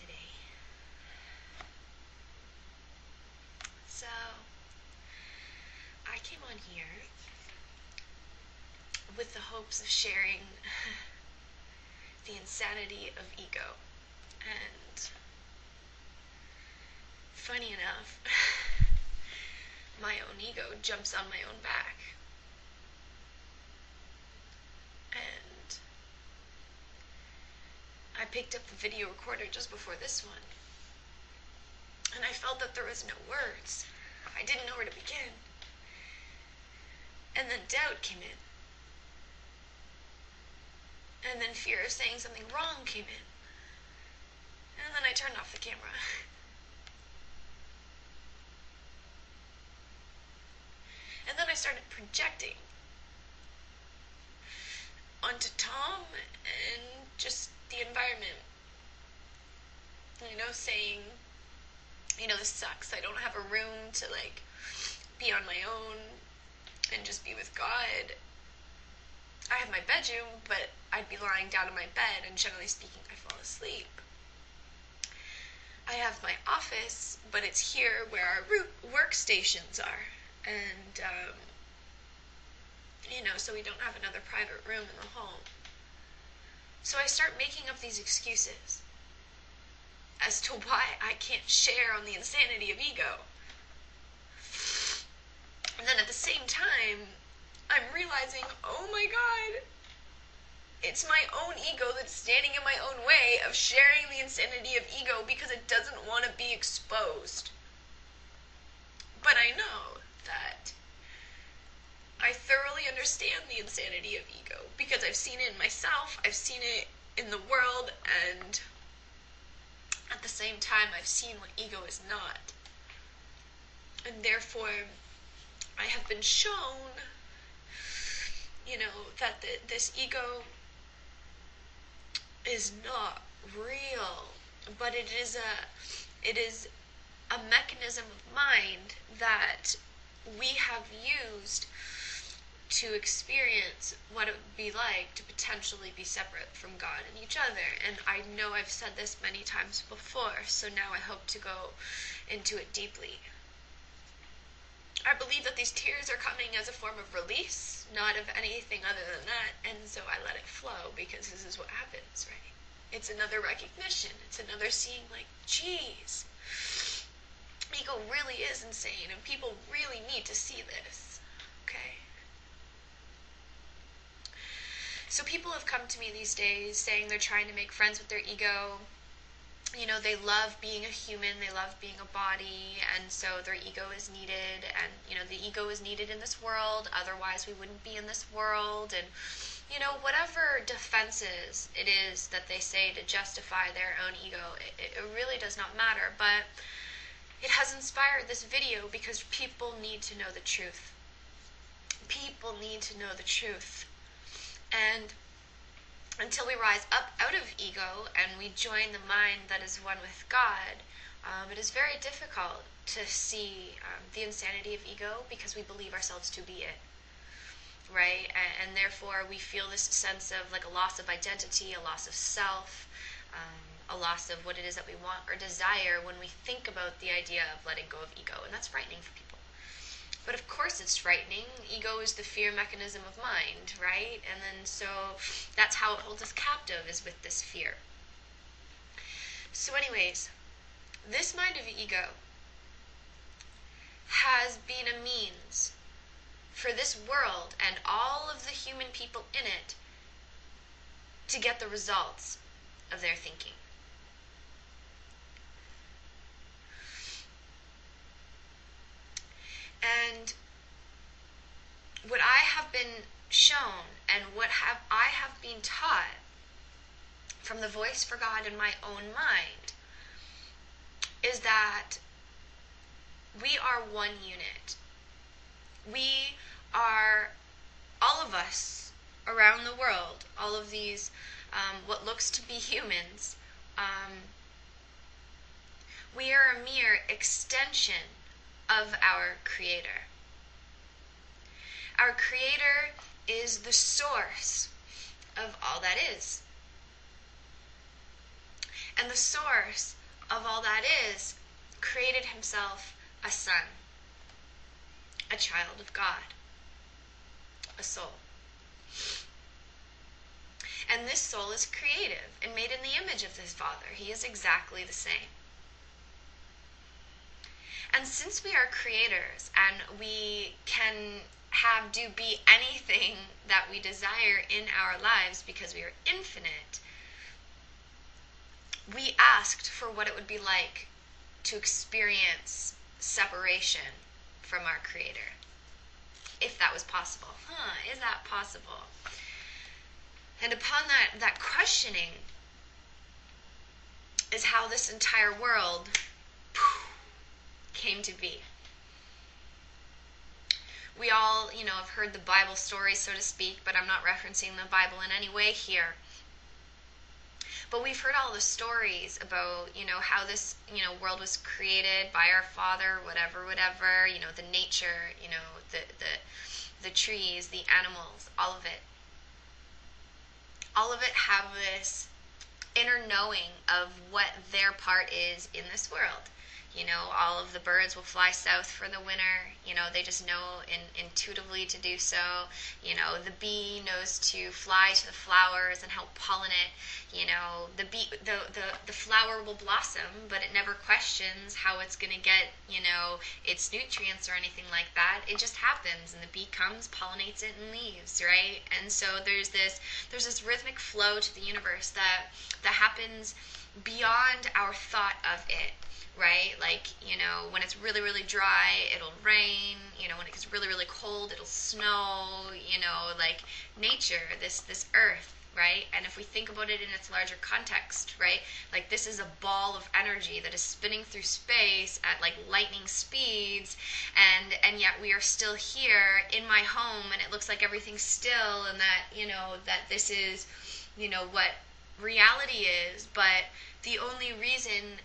today. So, I came on here with the hopes of sharing the insanity of ego. And funny enough, my own ego jumps on my own back. And I picked up the video recorder just before this one, and I felt that there was no words. I didn't know where to begin. And then doubt came in. And then fear of saying something wrong came in. And then I turned off the camera. And then I started projecting onto Tom and just the environment. Saying, this sucks. I don't have a room to, be on my own and just be with God. I have my bedroom, but I'd be lying down in my bed, and generally speaking, I fall asleep. I have my office, but it's here where our workstations are. And, so we don't have another private room in the home. So I start making up these excuses as to why I can't share on the insanity of ego. And then at the same time, I'm realizing, oh my God, it's my own ego that's standing in my own way of sharing the insanity of ego because it doesn't want to be exposed. But I know that I thoroughly understand the insanity of ego because I've seen it in myself, I've seen it in the world, and at the same time I've seen what ego is not. And therefore, I have been shown, that this ego is not real, but it is a mechanism of mind that we have used to experience what it would be like to potentially be separate from God and each other. And I know I've said this many times before, so now I hope to go into it deeply. I believe that these tears are coming as a form of release, not of anything other than that, and so I let it flow because this is what happens, right? It's another recognition. It's another seeing, geez, ego really is insane, and people really need to see this, okay? So people have come to me these days saying they're trying to make friends with their ego. They love being a human, they love being a body, and so their ego is needed, and, the ego is needed in this world, otherwise we wouldn't be in this world, and, whatever defenses it is that they say to justify their own ego, it really does not matter, but it has inspired this video because people need to know the truth. People need to know the truth. And until we rise up out of ego and we join the mind that is one with God, it is very difficult to see the insanity of ego because we believe ourselves to be it, right? And therefore we feel this sense of a loss of identity, a loss of self, a loss of what it is that we want or desire when we think about the idea of letting go of ego, and that's frightening for people. But of course it's frightening. Ego is the fear mechanism of mind, right? And then so that's how it holds us captive, is with this fear. So anyways, this mind of ego has been a means for this world and all of the human people in it to get the results of their thinking. And what I have been shown and what I have been taught from the voice for God in my own mind is that we are one unit. We are, all of us around the world, all of these what looks to be humans, we are a mere extension of our Creator. Our Creator is the source of all that is. And the source of all that is created himself a son, a child of God, a soul. And this soul is creative and made in the image of his Father. He is exactly the same. And since we are creators and we can be anything that we desire in our lives because we are infinite, we asked for what it would be like to experience separation from our Creator. If that was possible. Is that possible? And upon that questioning is how this entire world came to be. We all, have heard the Bible story, so to speak, but I'm not referencing the Bible in any way here. But we've heard all the stories about, how this, world was created by our Father, whatever, the nature, the trees, the animals, all of it. All of it have this inner knowing of what their part is in this world. All of the birds will fly south for the winter. They just know intuitively to do so. The bee knows to fly to the flowers and help pollinate. The flower will blossom, but it never questions how it's going to get, its nutrients or anything like that. It just happens, and the bee comes, pollinates it, and leaves, right? And so there's this rhythmic flow to the universe that happens beyond our thought of it. Right? Like, when it's really, really dry, it'll rain. When it gets really, really cold, it'll snow. Like nature, this earth, right? And if we think about it in its larger context, right? Like this is a ball of energy that is spinning through space at like lightning speeds, and yet we are still here in my home, and it looks like everything's still, and that this is, what reality is. But the only reason,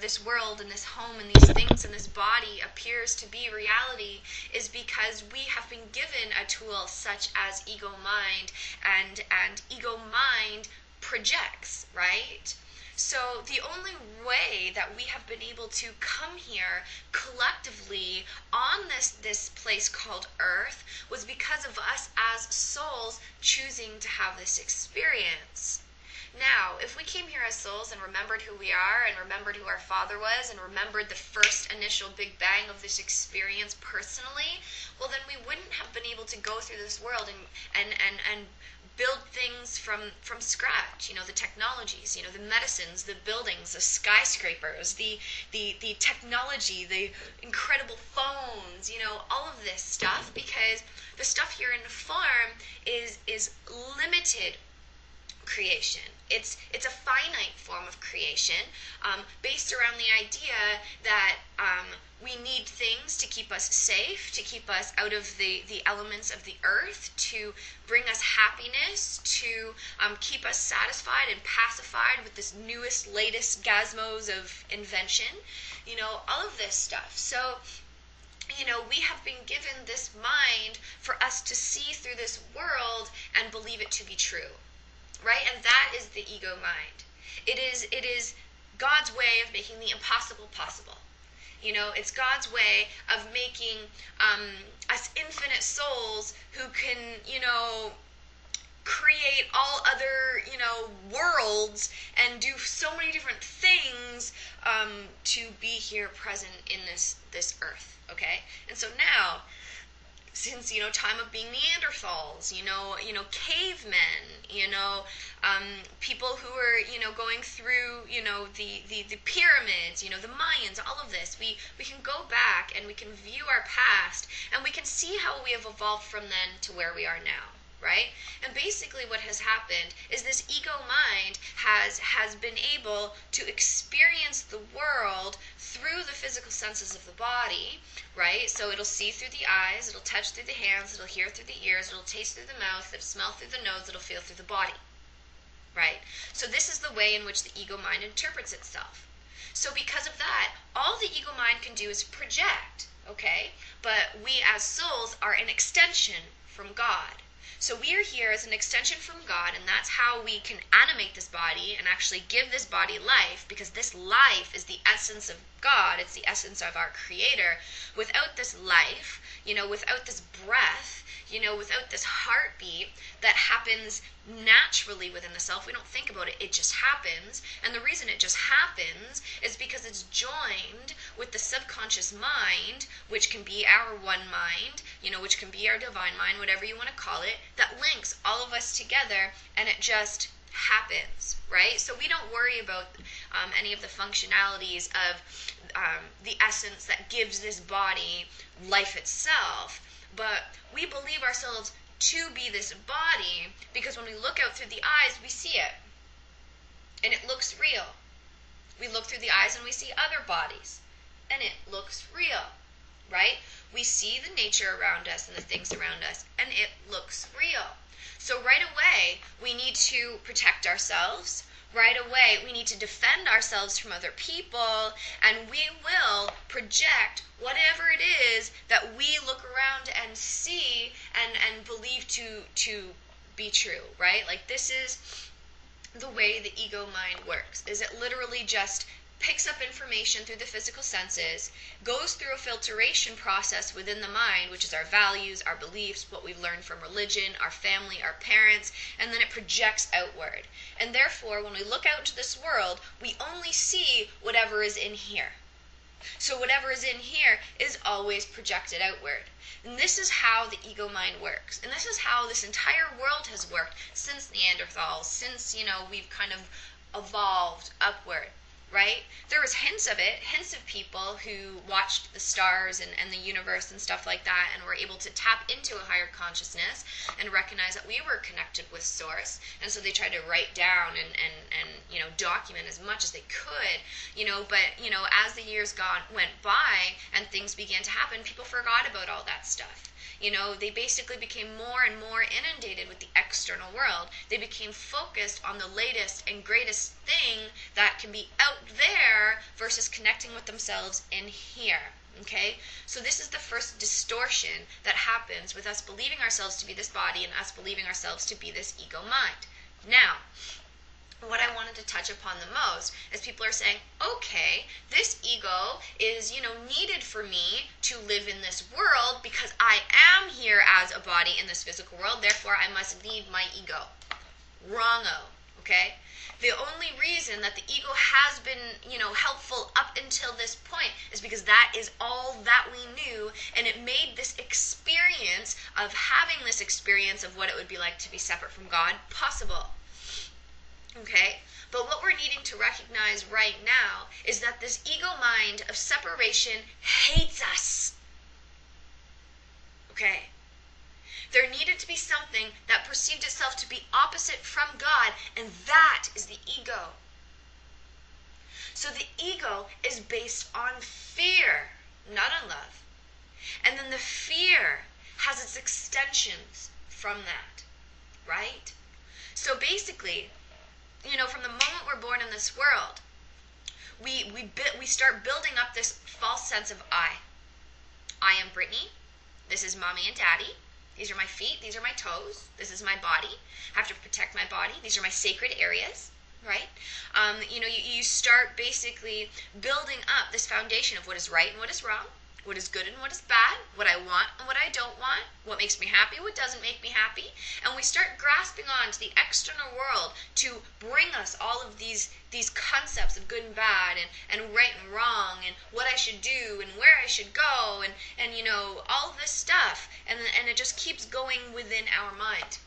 this world and this home and these things and this body appears to be reality is because we have been given a tool such as ego mind, and ego mind projects, right? So the only way that we have been able to come here collectively on this place called Earth was because of us as souls choosing to have this experience. Now, if we came here as souls and remembered who we are and remembered who our Father was and remembered the first initial Big Bang of this experience personally, well, then we wouldn't have been able to go through this world and build things from scratch. The technologies, the medicines, the buildings, the skyscrapers, the technology, the incredible phones, all of this stuff, because the stuff here in the farm is limited creation. It's a finite form of creation, based around the idea that we need things to keep us safe, to keep us out of the elements of the earth, to bring us happiness, to keep us satisfied and pacified with this newest, latest gizmos of invention, all of this stuff. So, we have been given this mind for us to see through this world and believe it to be true. Right? And that is the ego mind. It is God's way of making the impossible possible. It's God's way of making us infinite souls who can, create all other, worlds and do so many different things to be here present in this earth. Okay? And so now, since, time of being Neanderthals, cavemen, people who were, going through, the pyramids, the Mayans, all of this, we can go back and we can view our past and we can see how we have evolved from then to where we are now. Right? And basically what has happened is this ego mind has been able to experience the world through the physical senses of the body, right? So it'll see through the eyes, it'll touch through the hands, it'll hear through the ears, it'll taste through the mouth, it'll smell through the nose, it'll feel through the body, right? So this is the way in which the ego mind interprets itself. So because of that, all the ego mind can do is project, okay? But we as souls are an extension from God. So we are here as an extension from God, and that's how we can animate this body and actually give this body life, because this life is the essence of God. It's the essence of our Creator. Without this life, without this breath, without this heartbeat that happens naturally within the self, we don't think about it, it just happens. And the reason it just happens is because it's joined with the subconscious mind, which can be our one mind, which can be our divine mind, whatever you want to call it, that links all of us together, and it just happens, right? So we don't worry about any of the functionalities of the essence that gives this body life itself, but we believe ourselves to be this body because when we look out through the eyes, we see it, and it looks real. We look through the eyes and we see other bodies, and it looks real, right? We see the nature around us and the things around us, and it looks real. So right away, we need to protect ourselves. Right away, we need to defend ourselves from other people, and we will project whatever it is that we look around and see and believe to be true, right? Like, this is the way the ego mind works, is it literally just picks up information through the physical senses, goes through a filtration process within the mind, which is our values, our beliefs, what we've learned from religion, our family, our parents, and then it projects outward. And therefore, when we look out into this world, we only see whatever is in here. So whatever is in here is always projected outward. And this is how the ego mind works. And this is how this entire world has worked since Neanderthals, since, we've kind of evolved upward. Right? There was hints of it, hints of people who watched the stars and the universe and stuff like that and were able to tap into a higher consciousness and recognize that we were connected with source. And so they tried to write down and document as much as they could, but as the years went by and things began to happen, people forgot about all that stuff. They basically became more and more inundated with the external world. They became focused on the latest and greatest thing that can be out there versus connecting with themselves in here. Okay? So this is the first distortion that happens with us believing ourselves to be this body and us believing ourselves to be this ego mind. Now, what I wanted to touch upon the most is people are saying, okay, this ego is, needed for me to live in this world because I am here as a body in this physical world, therefore I must leave my ego. Wrong-o, okay? The only reason that the ego has been, helpful up until this point is because that is all that we knew, and it made this experience of having this experience of what it would be like to be separate from God possible. Okay? But what we're needing to recognize right now is that this ego mind of separation hates us. Okay? There needed to be something that perceived itself to be opposite from God, and that is the ego. So the ego is based on fear, not on love. And then the fear has its extensions from that, right? So basically, from the moment we're born in this world, we start building up this false sense of I. I am Brittany. This is mommy and daddy. These are my feet. These are my toes. This is my body. I have to protect my body. These are my sacred areas, right? You start basically building up this foundation of what is right and what is wrong, what is good and what is bad, what I want and what I don't want, what makes me happy, what doesn't make me happy. And we start grasping on to the external world to bring us all of these concepts of good and bad and right and wrong and what I should do and where I should go and all of this stuff. And it just keeps going within our mind.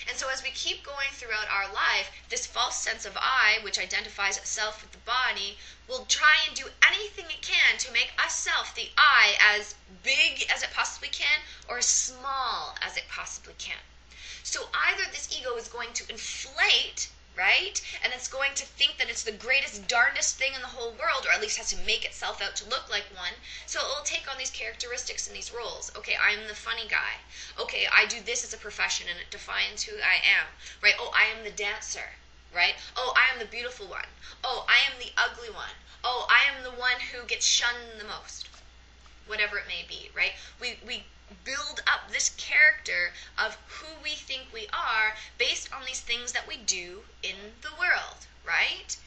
And so as we keep going throughout our life, this false sense of I, which identifies itself with the body, will try and do anything it can to make us self, the I, as big as it possibly can or as small as it possibly can. So either this ego is going to inflate, right? And it's going to think that it's the greatest, darndest thing in the whole world, or at least has to make itself out to look like one. So it will take on these characteristics and these roles. Okay, I'm the funny guy. Okay, I do this as a profession and it defines who I am, right? Oh, I am the dancer, right? Oh, I am the beautiful one. Oh, I am the ugly one. Oh, I am the one who gets shunned the most. Whatever it may be, right? We build up this character of who we think we are based on these things that we do in the world, right?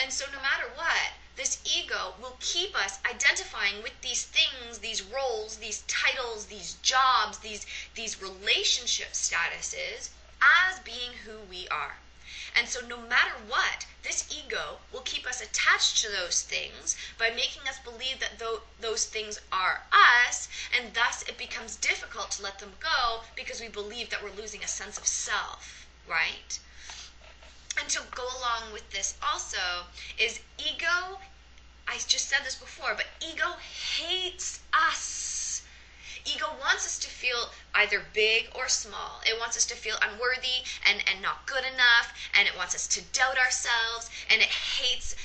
And so no matter what, this ego will keep us identifying with these things, these roles, these titles, these jobs, these relationship statuses as being who we are. And so no matter what, this ego will keep us attached to those things by making us believe that those things are us, and thus it becomes difficult to let them go because we believe that we're losing a sense of self, right? And to go along with this also is ego, I just said this before, but ego hates us. Ego wants us to feel either big or small. It wants us to feel unworthy and not good enough, and it wants us to doubt ourselves, and it hates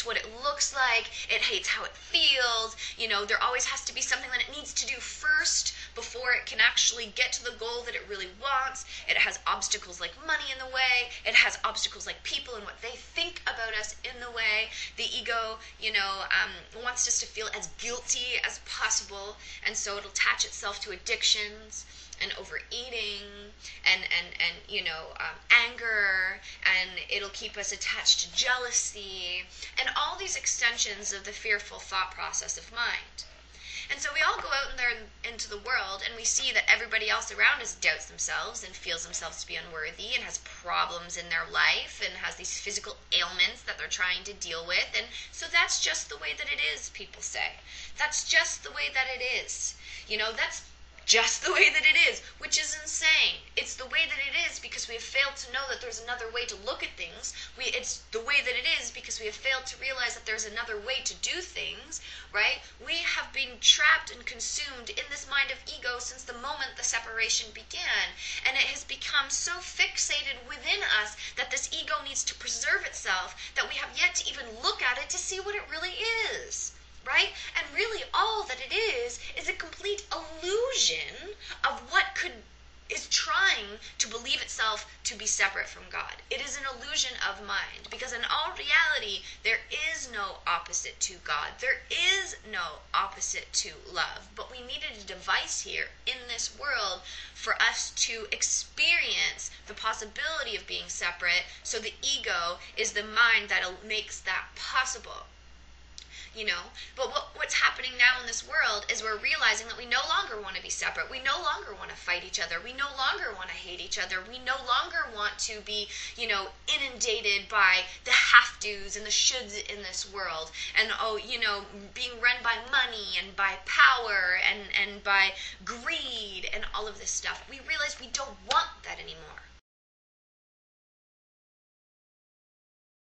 what it looks like, it hates how it feels. You know, there always has to be something that it needs to do first before it can actually get to the goal that it really wants. It has obstacles like money in the way. It has obstacles like people and what they think about us in the way. The ego, wants us to feel as guilty as possible, and so it'll attach itself to addictions and overeating and anger, and it'll keep us attached to jealousy and all these extensions of the fearful thought process of mind. And so we all go out in there into the world, and we see that everybody else around us doubts themselves and feels themselves to be unworthy and has problems in their life and has these physical ailments that they're trying to deal with. And so that's just the way that it is, people say. That's just the way that it is. That's just the way that it is, which is insane. It's the way that it is because we have failed to know that there's another way to look at things. It's the way that it is because we have failed to realize that there's another way to do things, right? We have been trapped and consumed in this mind of ego since the moment the separation began, and it has become so fixated within us that this ego needs to preserve itself that we have yet to even look at it to see what it really is. Right? And really all that it is a complete illusion of what is trying to believe itself to be separate from God. It is an illusion of mind, because in all reality there is no opposite to God. There is no opposite to love. But we needed a device here in this world for us to experience the possibility of being separate, so the ego is the mind that makes that possible. But what's happening now in this world is we're realizing that we no longer want to be separate. We no longer want to fight each other. We no longer want to hate each other. We no longer want to be, inundated by the have-tos and the shoulds in this world. And, being run by money and by power and by greed and all of this stuff. We realize we don't want that anymore.